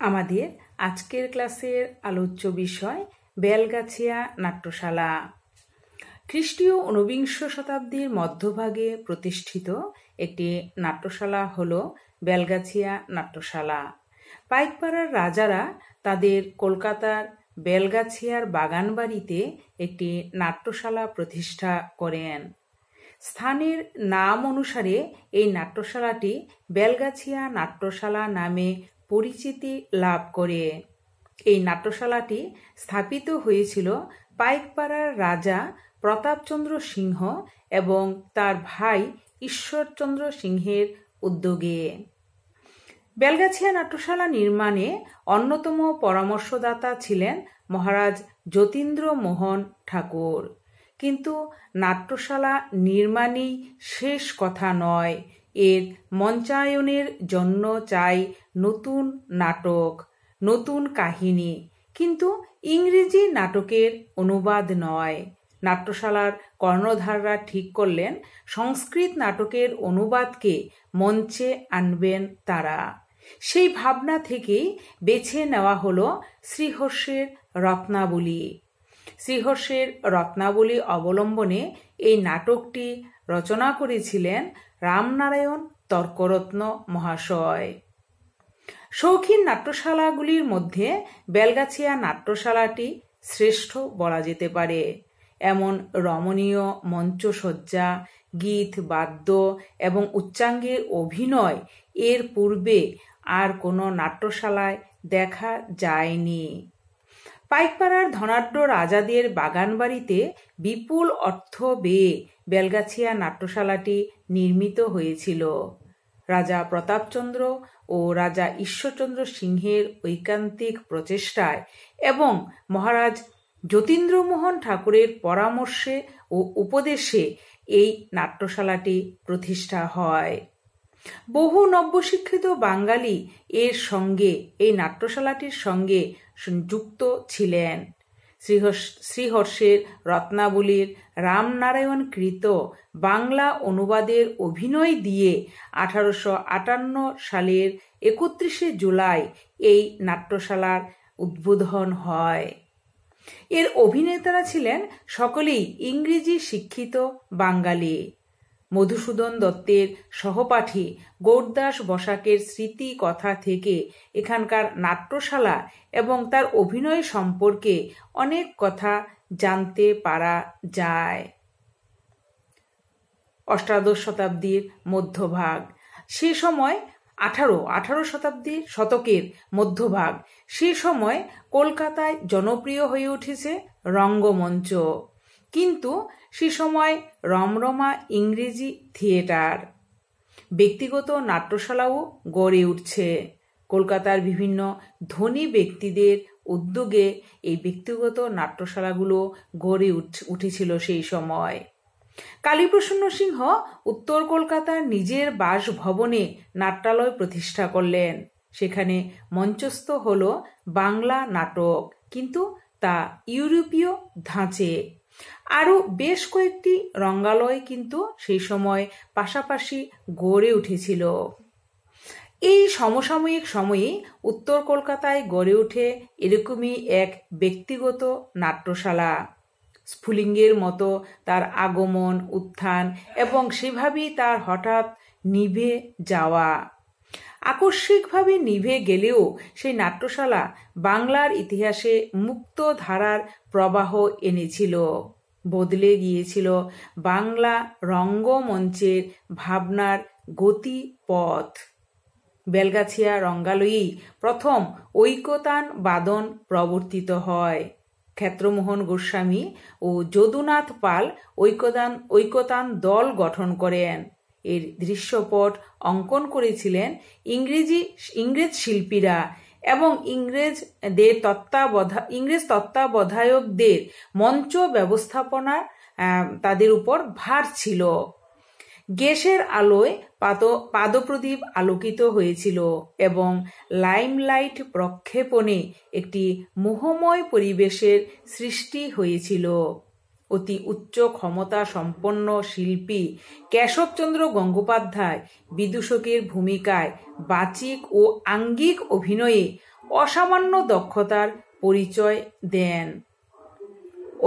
আমাদের আজকের ক্লাসের আলোচ্য বিষয় বেলগাছিয়া নাট্যশালা। খ্রিস্টীয় ঊনবিংশ শতাব্দীর মধ্যভাগে প্রতিষ্ঠিত একটি নাট্যশালা হল বেলগাছিয়া নাট্যশালা। পাইকপাড়ার রাজারা তাদের কলকাতার বেলগাছিয়ার বাগানবাড়িতে একটি নাট্যশালা প্রতিষ্ঠা করেন। স্থানের নাম অনুসারে এই নাট্যশালাটি বেলগাছিয়া নাট্যশালা নামে পরিচিতি লাভ করে। এই নাট্যশালাটি স্থাপিত হয়েছিল পাইকপাড়ার রাজা প্রতাপচন্দ্র সিংহ এবং তার ভাই ঈশ্বরচন্দ্র সিংহের উদ্যোগে। বেলগাছিয়া নাট্যশালা নির্মাণে অন্যতম পরামর্শদাতা ছিলেন মহারাজ যতীন্দ্র মোহন ঠাকুর। কিন্তু নাট্যশালা নির্মাণই শেষ কথা নয়, এর মঞ্চায়নের জন্য চাই নতুন নাটক, নতুন কাহিনী, কিন্তু ইংরেজি নাটকের অনুবাদ নয়। নাট্যশালার কর্ণধাররা ঠিক করলেন সংস্কৃত নাটকের অনুবাদকে মঞ্চে আনবেন তারা। সেই ভাবনা থেকেই বেছে নেওয়া হলো শ্রীহর্ষের রত্নাবলী। শ্রীহর্ষের রত্নাবলী অবলম্বনে এই নাটকটি রচনা করেছিলেন রামনারায়ণ তর্করত্ন মহাশয়। শৌখিন নাট্যশালাগুলির মধ্যে বেলগাছিয়া নাট্যশালাটি শ্রেষ্ঠ বলা যেতে পারে। এমন রমণীয় মঞ্চসজ্জা, গীত, বাদ্য এবং উচ্চাঙ্গের অভিনয় এর পূর্বে আর কোনো নাট্যশালায় দেখা যায়নি। পাইকপাড়ার ধনাঢ্য রাজাদের বাগানবাড়িতে বিপুল অর্থ ব্যয়ে বেলগাছিয়া নাট্যশালাটি নির্মিত হয়েছিল। রাজা প্রতাপচন্দ্র ও রাজা ঈশ্বরচন্দ্র সিংহের ঐকান্তিক প্রচেষ্টায় এবং মহারাজ যতীন্দ্রমোহন ঠাকুরের পরামর্শে ও উপদেশে এই নাট্যশালাটি প্রতিষ্ঠা হয়। বহু নব্যশিক্ষিত বাঙালি এর সঙ্গে এই নাট্যশালাটির সঙ্গে যুক্ত ছিলেন। শ্রীহর্ষের রত্নাবলীর রামনারায়ণ কৃত বাংলা অনুবাদের অভিনয় দিয়ে 1858 সালের 31 জুলাই এই নাট্যশালার উদ্বোধন হয়। এর অভিনেতারা ছিলেন সকলেই ইংরেজি শিক্ষিত বাঙালি। মধুসূদন দত্তের সহপাঠী গৌরদাস বসাকের স্মৃতি কথা থেকে এখানকার নাট্যশালা এবং তার অভিনয় সম্পর্কে অনেক কথা জানতে পারা যায়। অষ্টাদশ শতাব্দীর মধ্যভাগ, সে সময় 18 শতকের মধ্যভাগ, সে সময় কলকাতায় জনপ্রিয় হয়ে উঠেছে রঙ্গমঞ্চ, কিন্তু সে সময় রমরমা ইংরেজি থিয়েটার। ব্যক্তিগত নাট্যশালাও গড়ে উঠছে। কলকাতার বিভিন্ন ধনী ব্যক্তিদের উদ্যোগে এই ব্যক্তিগত নাট্যশালাগুলো গড়ে উঠেছিল সেই সময়। কালীপ্রসন্ন সিংহ উত্তর কলকাতার নিজের বাসভবনে নাট্যালয় প্রতিষ্ঠা করলেন। সেখানে মঞ্চস্থ হল বাংলা নাটক, কিন্তু তা ইউরোপীয় ধাঁচে। আরও বেশ কয়েকটি রঙ্গালয় কিন্তু সেই সময় পাশাপাশি গড়ে উঠেছিল। এই সমসাময়িক সময়ে উত্তর কলকাতায় গড়ে ওঠে এরকমই এক ব্যক্তিগত নাট্যশালা। স্ফুলিঙ্গের মতো তার আগমন, উত্থান এবং সেভাবেই তার হঠাৎ নিভে যাওয়া। আকস্মিকভাবে নিভে গেলেও সেই নাট্যশালা বাংলার ইতিহাসে মুক্ত ধারার প্রবাহ এনেছিল, বদলে গিয়েছিল বাংলা রঙ্গমঞ্চের ভাবনার গতিপথ। বেলগাছিয়া রঙ্গালয়েই প্রথম ঐকতান বাদন প্রবর্তিত হয়। ক্ষেত্রমোহন গোস্বামী ও যদুনাথ পাল ঐকতান দল গঠন করেন। এর দৃশ্যপট অঙ্কন করেছিলেন ইংরেজ শিল্পীরা এবং ইংরেজ তত্ত্বাবধায়কদের মঞ্চ ব্যবস্থাপনা তাদের উপর ভার ছিল। গ্যাসের আলোয় পাদপ্রদীপ আলোকিত হয়েছিল এবং লাইমলাইট প্রক্ষেপণে একটি মোহময় পরিবেশের সৃষ্টি হয়েছিল। অতি উচ্চ ক্ষমতা সম্পন্ন শিল্পী কেশবচন্দ্র গঙ্গোপাধ্যায় বিদূষকের ভূমিকায় বাচিক ও আঙ্গিক অভিনয়ে অসামান্য দক্ষতার পরিচয় দেন।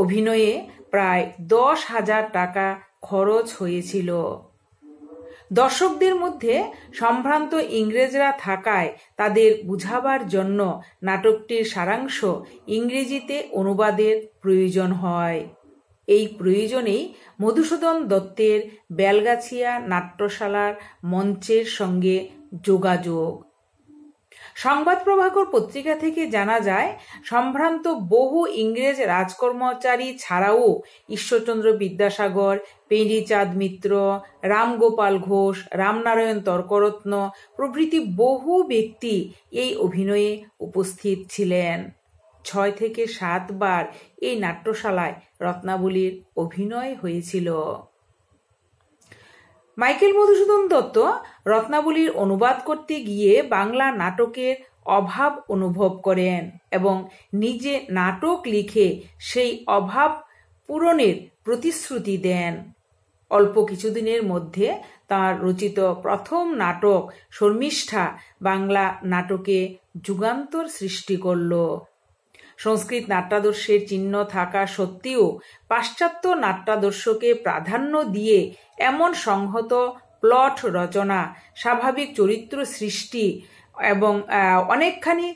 অভিনয়ে প্রায় 10,000 টাকা খরচ হয়েছিল। দর্শকদের মধ্যে সম্ভ্রান্ত ইংরেজরা থাকায় তাদের বুঝাবার জন্য নাটকটির সারাংশ ইংরেজিতে অনুবাদের প্রয়োজন হয়। এই প্রয়োজনেই মধুসূদন দত্তের বেলগাছিয়া নাট্যশালার মঞ্চের সঙ্গে যোগাযোগ। সংবাদ প্রভাকর পত্রিকা থেকে জানা যায়, সম্ভ্রান্ত বহু ইংরেজ রাজকর্মচারী ছাড়াও ঈশ্বরচন্দ্র বিদ্যাসাগর, পেঁড়িচাঁদ মিত্র, রামগোপাল ঘোষ, রামনারায়ণ তর্করত্ন প্রভৃতি বহু ব্যক্তি এই অভিনয়ে উপস্থিত ছিলেন। 6 থেকে 7 বার এই নাট্যশালায় রত্নাবলীর অভিনয় হয়েছিল। মাইকেল মধুসূদন দত্ত রত্নাবলীর অনুবাদ করতে গিয়ে বাংলা নাটকের অভাব অনুভব করেন এবং নিজে নাটক লিখে সেই অভাব পূরণের প্রতিশ্রুতি দেন। অল্প কিছুদিনের মধ্যে তাঁর রচিত প্রথম নাটক শর্মিষ্ঠা বাংলা নাটকে যুগান্তর সৃষ্টি করল। সংস্কৃত নাট্যাদর্শের চিহ্ন থাকা সত্ত্বেও পাশ্চাত্য নাট্যাদর্শকে প্রাধান্য দিয়ে এমন সংহত প্লট রচনা, স্বাভাবিক চরিত্র সৃষ্টি এবং অনেকখানি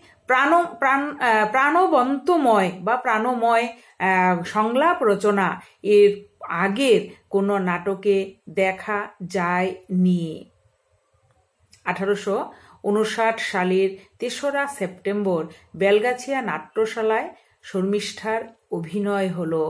প্রাণময় সংলাপ রচনা এর আগের কোনো নাটকে দেখা যায়নি। 1859 সালের 3রা সেপ্টেম্বর বেলগাছিয়া নাট্যশালায় শর্মিষ্ঠার অভিনয় হলো।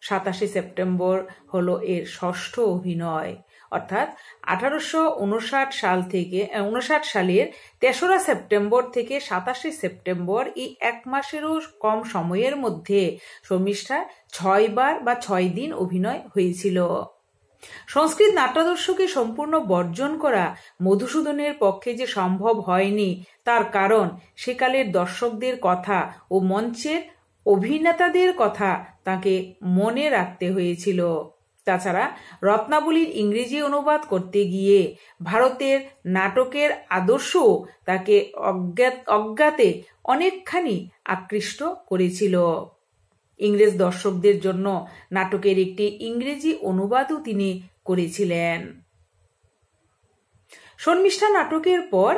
27 সেপ্টেম্বর হলো এর ষষ্ঠ অভিনয়। অর্থাৎ 1859 সালের 3রা সেপ্টেম্বর থেকে 27 সেপ্টেম্বর এই 1 মাসেরও কম সময়ের মধ্যে শর্মিষ্ঠার 6 বার বা 6 দিন অভিনয় হয়েছিল। সংস্কৃত নাট্যাদর্শকে সম্পূর্ণ বর্জন করা মধুসূদনের পক্ষে যে সম্ভব হয়নি, তার কারণ সেকালের দর্শকদের কথা ও মঞ্চের অভিনেতাদের কথা তাকে মনে রাখতে হয়েছিল। তাছাড়া রত্নাবলীর ইংরেজি অনুবাদ করতে গিয়ে ভারতের নাটকের আদর্শও তাকে অজ্ঞাতে অনেকখানি আকৃষ্ট করেছিল। ইংরেজ দর্শকদের জন্য নাটকের একটি ইংরেজি অনুবাদও তিনি করেছিলেন। শর্মিষ্ঠা নাটকের পর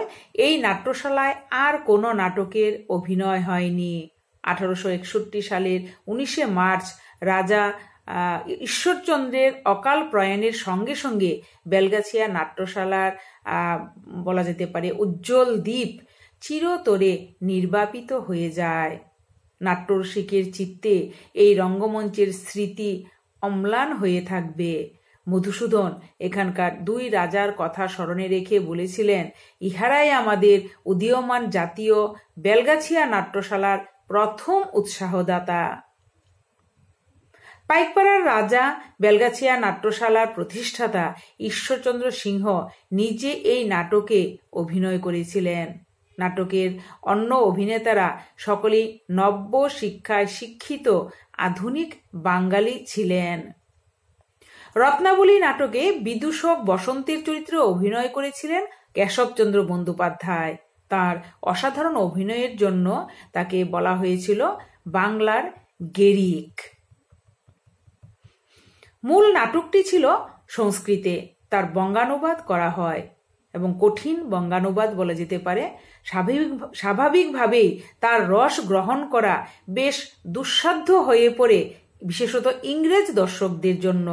এই নাট্যশালায় আর কোনো নাটকের অভিনয় হয়নি। 1861 সালের 19 মার্চ রাজা ঈশ্বরচন্দ্রের অকাল প্রয়াণের সঙ্গে সঙ্গে বেলগাছিয়া নাট্যশালার বলা যেতে পারে উজ্জ্বল দ্বীপ চিরতরে নির্বাপিত হয়ে যায়। নাট্যরসিকের চিত্তে এই রঙ্গমঞ্চের স্মৃতি অম্লান হয়ে থাকবে। মধুসূদন এখানকার 2 রাজার কথা স্মরণে রেখে বলেছিলেন, ইহারাই আমাদের উদীয়মান জাতীয় বেলগাছিয়া নাট্যশালার প্রথম উৎসাহদাতা। পাইকপাড়ার রাজা বেলগাছিয়া নাট্যশালার প্রতিষ্ঠাতা ঈশ্বরচন্দ্র সিংহ নিজে এই নাটকে অভিনয় করেছিলেন। নাটকের অন্য অভিনেতারা সকলেই নব্য শিক্ষায় শিক্ষিত আধুনিক বাঙালি ছিলেন। রত্নাবলী নাটকে বিদূষক বসন্তের চরিত্রে অভিনয় করেছিলেন কেশবচন্দ্র বন্দ্যোপাধ্যায়। তার অসাধারণ অভিনয়ের জন্য তাকে বলা হয়েছিল বাংলার গেরিক। মূল নাটকটি ছিল সংস্কৃতে, তার বঙ্গানুবাদ করা হয় এবং কঠিন বঙ্গানুবাদ বলা যেতে পারে। স্বাভাবিকভাবেই তার রস গ্রহণ করা বেশ দুঃসাধ্য হয়ে পড়ে, বিশেষত ইংরেজ দর্শকদের জন্য।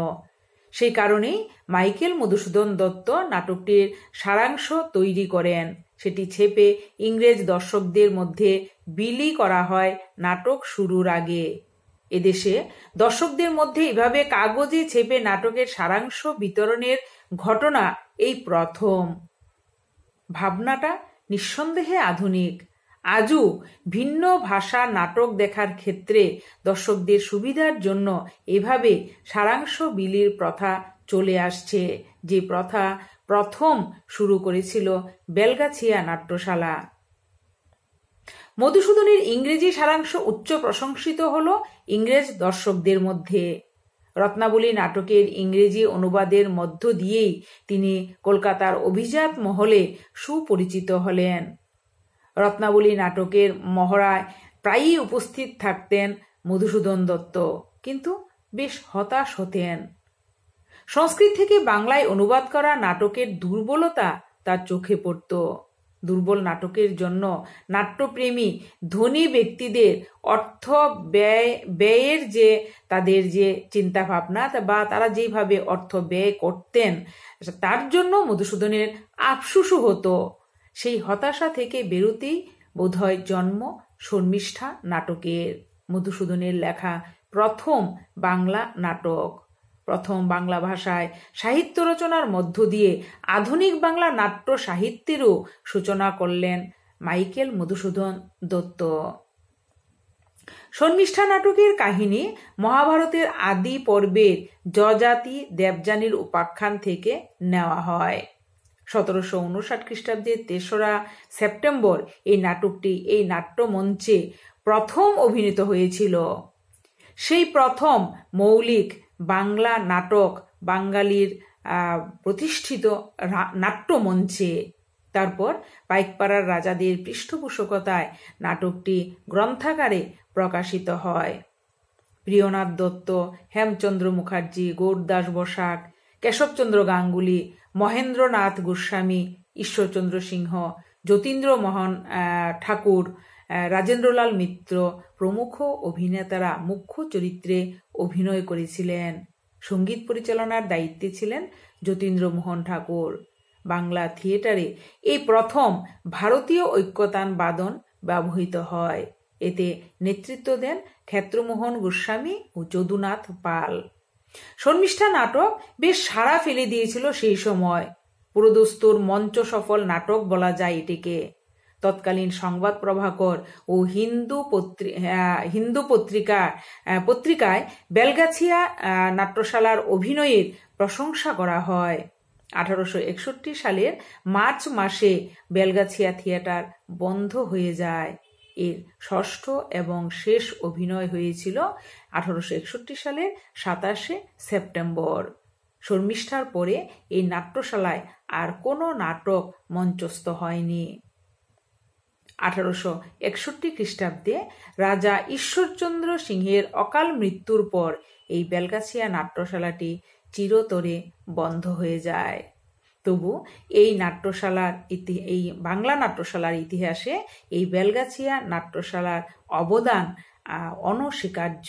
সেই কারণেই মাইকেল মধুসূদন দত্ত নাটকটির সারাংশ তৈরি করেন। সেটি ছেপে ইংরেজ দর্শকদের মধ্যে বিলি করা হয় নাটক শুরুর আগে। এদেশে দর্শকদের মধ্যে এভাবে কাগজে ছেপে নাটকের সারাংশ বিতরণের ঘটনা এই প্রথম। ভাবনাটা নিঃসন্দেহে আধুনিক। আজও ভিন্ন ভাষা নাটক দেখার ক্ষেত্রে দর্শকদের সুবিধার জন্য এভাবে সারাংশ বিলির প্রথা চলে আসছে, যে প্রথা প্রথম শুরু করেছিল বেলগাছিয়া নাট্যশালা। মধুসূদনের ইংরেজি সারাংশ উচ্চ প্রশংসিত হল ইংরেজ দর্শকদের মধ্যে। রত্নাবলী নাটকের ইংরেজি অনুবাদের মধ্য দিয়েই তিনি কলকাতার অভিজাত মহলে সুপরিচিত হলেন। রত্নাবলী নাটকের মহড়ায় প্রায়ই উপস্থিত থাকতেন মধুসূদন দত্ত, কিন্তু বেশ হতাশ হতেন। সংস্কৃত থেকে বাংলায় অনুবাদ করা নাটকের দুর্বলতা তার চোখে পড়ত। দুর্বল নাটকের জন্য নাট্যপ্রেমী ধনী ব্যক্তিদের অর্থ ব্যয়ের যে তাদের যে চিন্তা ভাবনা বা তারা যেভাবে অর্থ ব্যয় করতেন, তার জন্য মধুসূদনের আফসোসও হতো। সেই হতাশা থেকে বেরোতেই বোধহয় জন্ম শর্মিষ্ঠা নাটকের, মধুসূদনের লেখা প্রথম বাংলা নাটক। প্রথম বাংলা ভাষায় সাহিত্য রচনার মধ্য দিয়ে আধুনিক বাংলা নাট্য সাহিত্যেরও সূচনা করলেন মাইকেল মধুসূদন দত্ত। শর্মিষ্ঠা নাটকের কাহিনী মহাভারতের আদি পর্বের যযাতি দেবযানীর উপাখ্যান থেকে নেওয়া হয়। 1759 খ্রিস্টাব্দে 3রা সেপ্টেম্বর এই নাটকটি এই নাট্যমঞ্চে প্রথম অভিনীত হয়েছিল। সেই প্রথম মৌলিক বাংলা নাটক বাঙালির প্রতিষ্ঠিত নাট্যমঞ্চে। তারপর পাইকপাড়ার রাজাদের পৃষ্ঠপোষকতায় নাটকটি গ্রন্থাকারে প্রকাশিত হয়। প্রিয়নাথ দত্ত, হেমচন্দ্র মুখার্জি, গৌরদাস বসাক, কেশবচন্দ্র গাঙ্গুলি, মহেন্দ্রনাথ গোস্বামী, ঈশ্বরচন্দ্র সিংহ, যতীন্দ্রমোহন ঠাকুর, রাজেন্দ্রলাল মিত্র প্রমুখ অভিনেতারা মুখ্য চরিত্রে অভিনয় করেছিলেন। সঙ্গীত পরিচালনার দায়িত্বে ছিলেন যতীন্দ্রমোহন ঠাকুর। বাংলা থিয়েটারে এই প্রথম ভারতীয় ঐক্যতান বাদন ব্যবহৃত হয়। এতে নেতৃত্ব দেন ক্ষেত্রমোহন গোস্বামী ও যদুনাথ পাল। শর্মিষ্ঠা নাটক বেশ সাড়া ফেলে দিয়েছিল সেই সময়। পুরোদস্তুর মঞ্চ সফল নাটক বলা যায় এটিকে। তৎকালীন সংবাদ প্রভাকর ও হিন্দু পত্রিকায় বেলগাছিয়া নাট্যশালার অভিনয়ের প্রশংসা করা হয়। 1861 সালের মার্চ মাসে বেলগাছিয়া থিয়েটার বন্ধ হয়ে যায়। এর ষষ্ঠ এবং শেষ অভিনয় হয়েছিল 1861 সালের 27 সেপ্টেম্বর। শর্মিষ্ঠার পরে এই নাট্যশালায় আর কোনো নাটক মঞ্চস্থ হয়নি। 1861 খ্রিস্টাব্দে রাজা ঈশ্বরচন্দ্র সিংহের অকাল মৃত্যুর পর এই বেলগাছিয়া নাট্যশালাটি চিরতরে বন্ধ হয়ে যায়। তবু এই বাংলা নাট্যশালার ইতিহাসে এই বেলগাছিয়া নাট্যশালার অবদান অনস্বীকার্য।